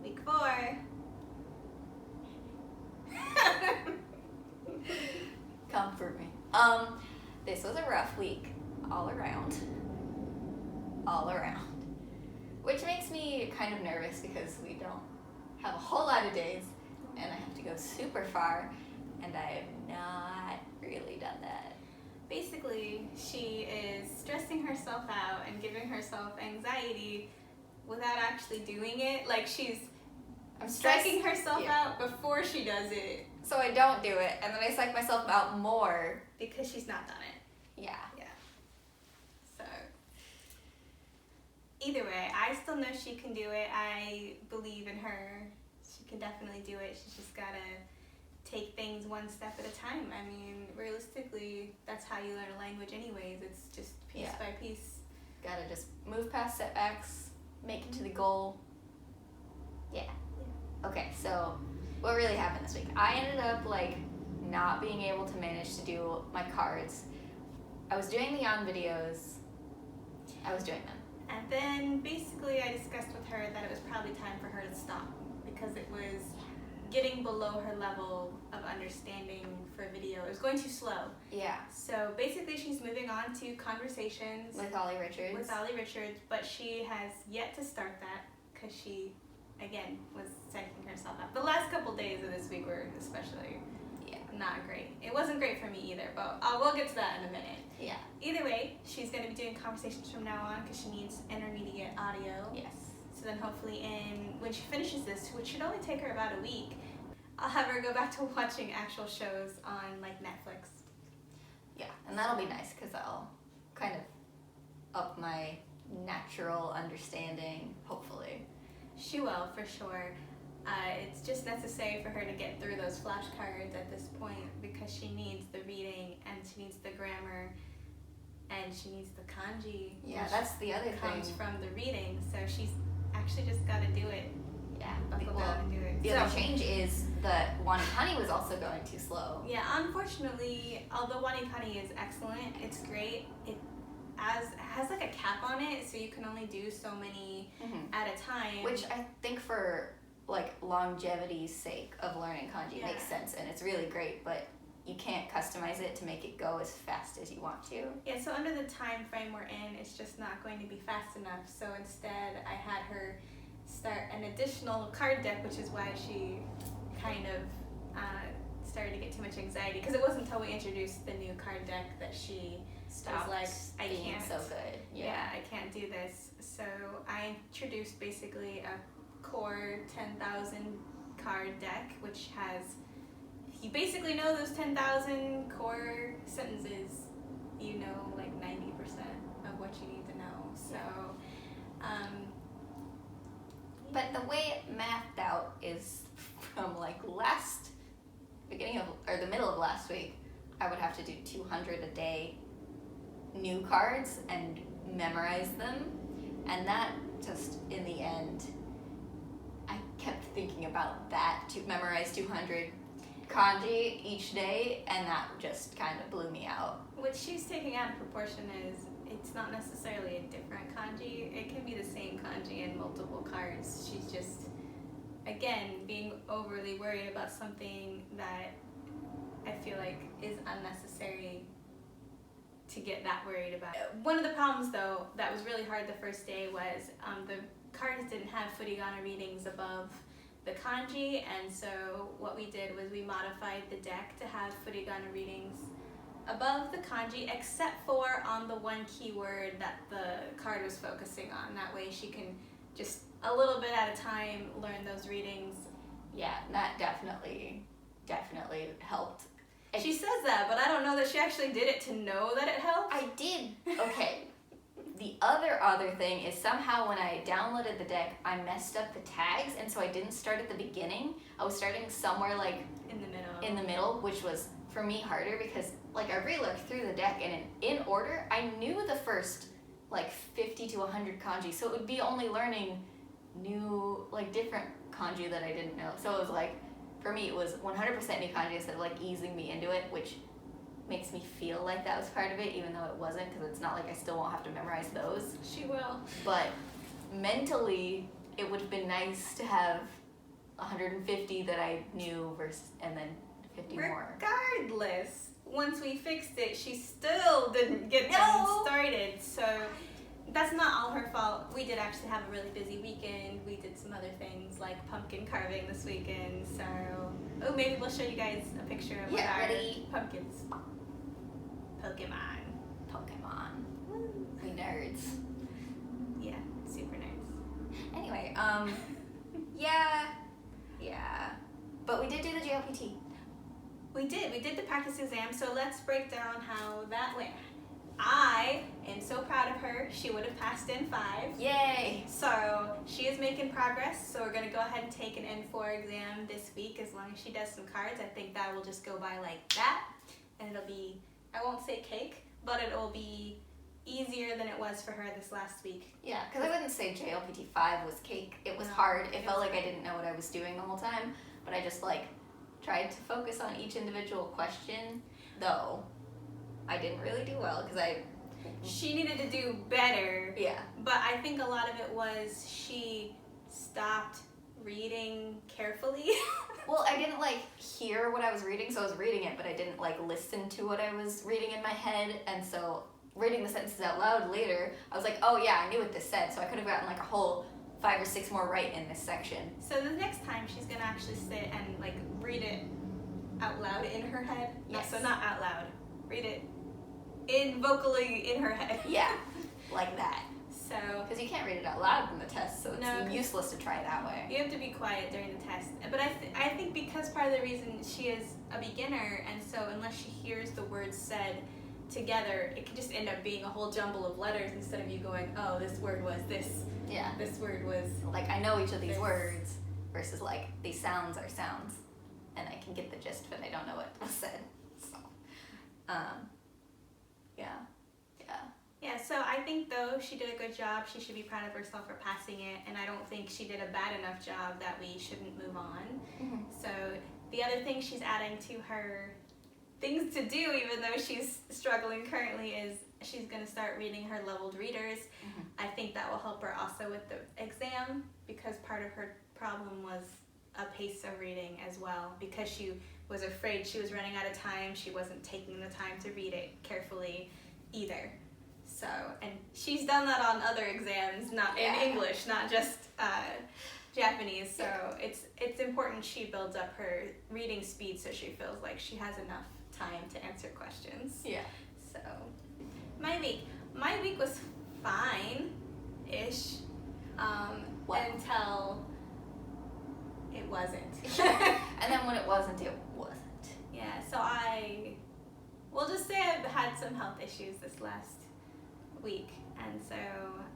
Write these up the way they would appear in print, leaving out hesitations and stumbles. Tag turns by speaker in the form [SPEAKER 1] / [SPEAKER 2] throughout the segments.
[SPEAKER 1] Week 4.
[SPEAKER 2] Comfort me. This was a rough week all around. Which makes me kind of nervous because we don't have a whole lot of days and I have to go super far and I have not really done that.
[SPEAKER 1] Basically, she is stressing herself out and giving herself anxiety without actually doing it. Like I'm stressing herself out before she does it.
[SPEAKER 2] So I don't do it, and then I psych myself out more.
[SPEAKER 1] Because she's not done it.
[SPEAKER 2] Yeah.
[SPEAKER 1] So, either way, I still know she can do it. I believe in her. She can definitely do it. She's just gotta take things one step at a time. I mean, realistically, that's how you learn a language anyways. It's just piece by piece.
[SPEAKER 2] Gotta just move past setbacks, make it to the goal. Yeah. Okay, so what really happened this week? I ended up not being able to manage to do my cards. I was doing the on videos. I was doing them.
[SPEAKER 1] And then basically I discussed with her that it was probably time for her to stop because it was getting below her level of understanding for video. It was going too slow.
[SPEAKER 2] Yeah.
[SPEAKER 1] So basically she's moving on to conversations
[SPEAKER 2] with Ollie Richards.
[SPEAKER 1] But she has yet to start that because she, again, was psyching herself out. The last couple days of this week were especially not great. It wasn't great for me either, but we'll get to that in a minute.
[SPEAKER 2] Yeah.
[SPEAKER 1] Either way, she's going to be doing conversations from now on because she needs intermediate audio.
[SPEAKER 2] Yes.
[SPEAKER 1] So then hopefully when she finishes this, which should only take her about a week, I'll have her go back to watching actual shows on Netflix.
[SPEAKER 2] Yeah, and that'll be nice because I'll kind of up my natural understanding, hopefully.
[SPEAKER 1] She will, for sure. It's just necessary for her to get through those flashcards at this point because she needs the reading and she needs the grammar and she needs the kanji.
[SPEAKER 2] Yeah, that's the other thing.
[SPEAKER 1] Comes from the reading, so she's actually just got to do it.
[SPEAKER 2] Yeah,
[SPEAKER 1] buckle down and do it.
[SPEAKER 2] The other change is that Wanikani was also going too slow.
[SPEAKER 1] Yeah, unfortunately, although Wanikani is excellent, it's great. It has a cap on it, so you can only do so many at a time.
[SPEAKER 2] Which I think for longevity's sake of learning kanji makes sense, and it's really great, but you can't customize it to make it go as fast as you want to.
[SPEAKER 1] Yeah, so under the time frame we're in, it's just not going to be fast enough. So instead, I had her start an additional card deck, which is why she kind of started to get too much anxiety, because it wasn't until we introduced the new card deck that she
[SPEAKER 2] Stopped
[SPEAKER 1] was like, I can't.
[SPEAKER 2] so good.
[SPEAKER 1] Yeah, I can't do this. So I introduced basically a core 10,000 card deck, which has, if you basically know those 10,000 core sentences, you know 90% of what you need to know. So,
[SPEAKER 2] but the way it mapped out is from the middle of last week, I would have to do 200 a day new cards and memorize them, and that just in the end, I kept thinking about that, to memorize 200 kanji each day, and that just kind of blew me out.
[SPEAKER 1] What she's taking out of proportion is it's not necessarily a different kanji. It can be the same kanji in multiple cards. She's just, again, being overly worried about something that I feel like is unnecessary to get that worried about. One of the problems, though, that was really hard the first day was the cards didn't have furigana readings above the kanji, and so what we did was we modified the deck to have furigana readings above the kanji, except for on the one keyword that the card was focusing on. That way she can just a little bit at a time learn those readings.
[SPEAKER 2] Yeah, that definitely helped.
[SPEAKER 1] She says that, but I don't know that she actually did it to know that it helped.
[SPEAKER 2] I did. Okay. The other thing is somehow when I downloaded the deck, I messed up the tags, and so I didn't start at the beginning. I was starting somewhere in the middle, which was for me harder because I relooked through the deck, and in order, I knew the first 50 to 100 kanji, so it would be only learning new different kanji that I didn't know. So it was for me, it was 100% new kanji instead of easing me into it, which makes me feel like that was part of it, even though it wasn't, because it's not I still won't have to memorize those.
[SPEAKER 1] She will.
[SPEAKER 2] But mentally it would have been nice to have 150 that I knew versus, and then 50 more.
[SPEAKER 1] Regardless, once we fixed it, she still didn't get them started. So that's not all her fault. We did actually have a really busy weekend. We did some other things like pumpkin carving this weekend. So, maybe we'll show you guys a picture of our pumpkins. Pokemon.
[SPEAKER 2] We nerds.
[SPEAKER 1] Yeah, super nerds.
[SPEAKER 2] Anyway, yeah. But we did do the JLPT.
[SPEAKER 1] We did the practice exam, so let's break down how that went. I am so proud of her. She would have passed N5.
[SPEAKER 2] Yay!
[SPEAKER 1] So she is making progress, so we're going to go ahead and take an N4 exam this week as long as she does some cards. I think that will just go by like that, and it'll be, I won't say cake, but it'll be easier than it was for her this last week.
[SPEAKER 2] Yeah, because I wouldn't say JLPT 5 was cake. It was hard. It felt like I didn't know what I was doing the whole time, but I just tried to focus on each individual question, though I didn't really do well because
[SPEAKER 1] she needed to do better.
[SPEAKER 2] Yeah.
[SPEAKER 1] But I think a lot of it was she stopped reading carefully.
[SPEAKER 2] Well, I didn't hear what I was reading, so I was reading it, but I didn't listen to what I was reading in my head, and so reading the sentences out loud later, I was like, oh yeah, I knew what this said, so I could have gotten a whole 5 or 6 more right in this section.
[SPEAKER 1] So the next time she's gonna actually sit and read it out loud in her head.
[SPEAKER 2] Yes.
[SPEAKER 1] So not out loud. Read it vocally in her head.
[SPEAKER 2] Yeah, like that.
[SPEAKER 1] So
[SPEAKER 2] because you can't read it out loud in the test, so it's useless to try that way.
[SPEAKER 1] You have to be quiet during the test. But I think because part of the reason she is a beginner, and so unless she hears the words said together, it could just end up being a whole jumble of letters instead of you going, oh, this word was this.
[SPEAKER 2] Yeah.
[SPEAKER 1] This word was
[SPEAKER 2] I know each of these words versus these sounds are sounds, and I can get the gist, but I don't know what was said. So,
[SPEAKER 1] Yeah, so I think though she did a good job. She should be proud of herself for passing it, and I don't think she did a bad enough job that we shouldn't move on.
[SPEAKER 2] Mm-hmm.
[SPEAKER 1] So the other thing she's adding to her things to do, even though she's struggling currently, is she's going to start reading her leveled readers.
[SPEAKER 2] Mm-hmm.
[SPEAKER 1] I think that will help her also with the exam, because part of her problem was a pace of reading as well, because she was afraid she was running out of time. She wasn't taking the time to read it carefully either. So, and she's done that on other exams, not in English, not just Japanese. So it's important she builds up her reading speed so she feels like she has enough time to answer questions.
[SPEAKER 2] Yeah.
[SPEAKER 1] So, my week was fine-ish until it wasn't.
[SPEAKER 2] And then when it wasn't, it wasn't.
[SPEAKER 1] Yeah, so we'll just say I've had some health issues this last week, and so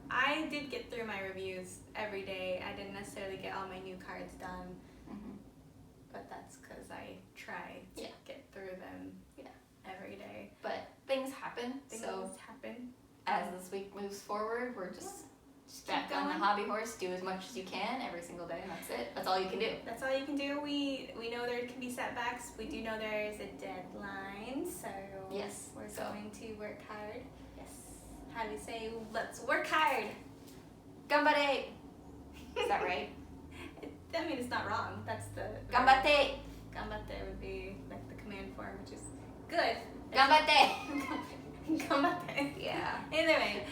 [SPEAKER 1] I did get through my reviews every day. I didn't necessarily get all my new cards done, but that's because I try to get through them every day.
[SPEAKER 2] But things happen. As this week moves forward, we're just back on the hobby horse. Do as much as you can every single day, and that's it. That's all you can do.
[SPEAKER 1] That's all you can do. We know there can be setbacks. We do know there is a deadline, so we're going to work hard. How do we say, let's work hard?
[SPEAKER 2] Ganbare! Is that right?
[SPEAKER 1] I mean, it's not wrong. That's the...
[SPEAKER 2] Ganbate!
[SPEAKER 1] Ganbate would be the command form, which is good.
[SPEAKER 2] Ganbate!
[SPEAKER 1] Ganbate.
[SPEAKER 2] Yeah.
[SPEAKER 1] Either way.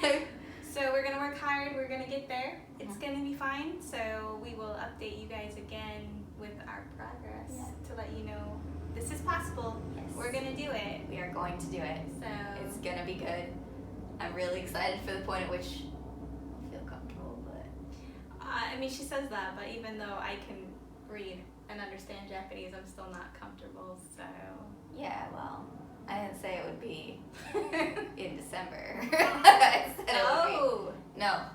[SPEAKER 1] So we're going to work hard. We're going to get there. It's going to be fine. So we will update you guys again with our progress to let you know this is possible.
[SPEAKER 2] Yes.
[SPEAKER 1] We're going to do it.
[SPEAKER 2] We are going to do it.
[SPEAKER 1] So
[SPEAKER 2] it's going to be good. I'm really excited for the point at which I'll feel comfortable, but...
[SPEAKER 1] I mean, she says that, but even though I can read and understand Japanese, I'm still not comfortable, so...
[SPEAKER 2] Yeah, well, I didn't say it would be in December. No,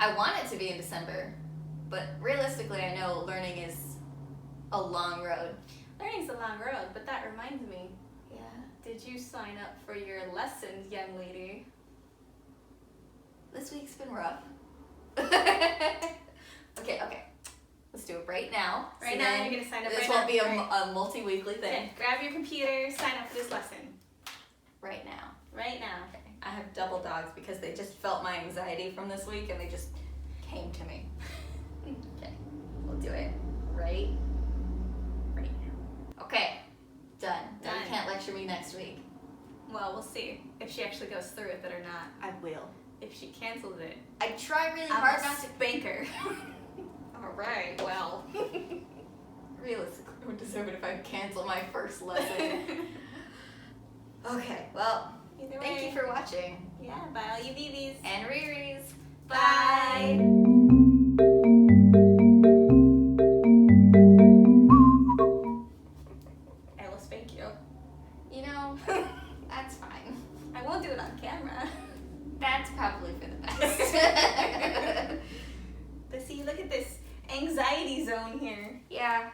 [SPEAKER 2] I want it to be in December, but realistically, I know learning is a long road.
[SPEAKER 1] Learning's a long road, but that reminds me.
[SPEAKER 2] Yeah.
[SPEAKER 1] Did you sign up for your lessons, young lady?
[SPEAKER 2] This week's been rough. Okay. Let's do it right now.
[SPEAKER 1] Right now, you're going to sign up
[SPEAKER 2] This won't be a multi-weekly thing.
[SPEAKER 1] Okay, grab your computer, sign up for this lesson.
[SPEAKER 2] Right now.
[SPEAKER 1] Right now.
[SPEAKER 2] Okay. I have double dogs because they just felt my anxiety from this week and they just came to me.
[SPEAKER 1] see if she actually goes through with it or not.
[SPEAKER 2] I will.
[SPEAKER 1] If she cancels it,
[SPEAKER 2] I try really
[SPEAKER 1] I'm
[SPEAKER 2] hard
[SPEAKER 1] a
[SPEAKER 2] not to.
[SPEAKER 1] spank her.
[SPEAKER 2] Alright, well. Realistically, I would deserve it if I cancel my first lesson. Okay, well,
[SPEAKER 1] Either
[SPEAKER 2] thank
[SPEAKER 1] way.
[SPEAKER 2] you for watching.
[SPEAKER 1] Yeah, bye all you BBs.
[SPEAKER 2] And Riri's.
[SPEAKER 1] Bye. I will spank you.
[SPEAKER 2] You know, that's fine.
[SPEAKER 1] I won't do it on camera.
[SPEAKER 2] That's probably for the best.
[SPEAKER 1] But see, look at this anxiety zone here.
[SPEAKER 2] Yeah,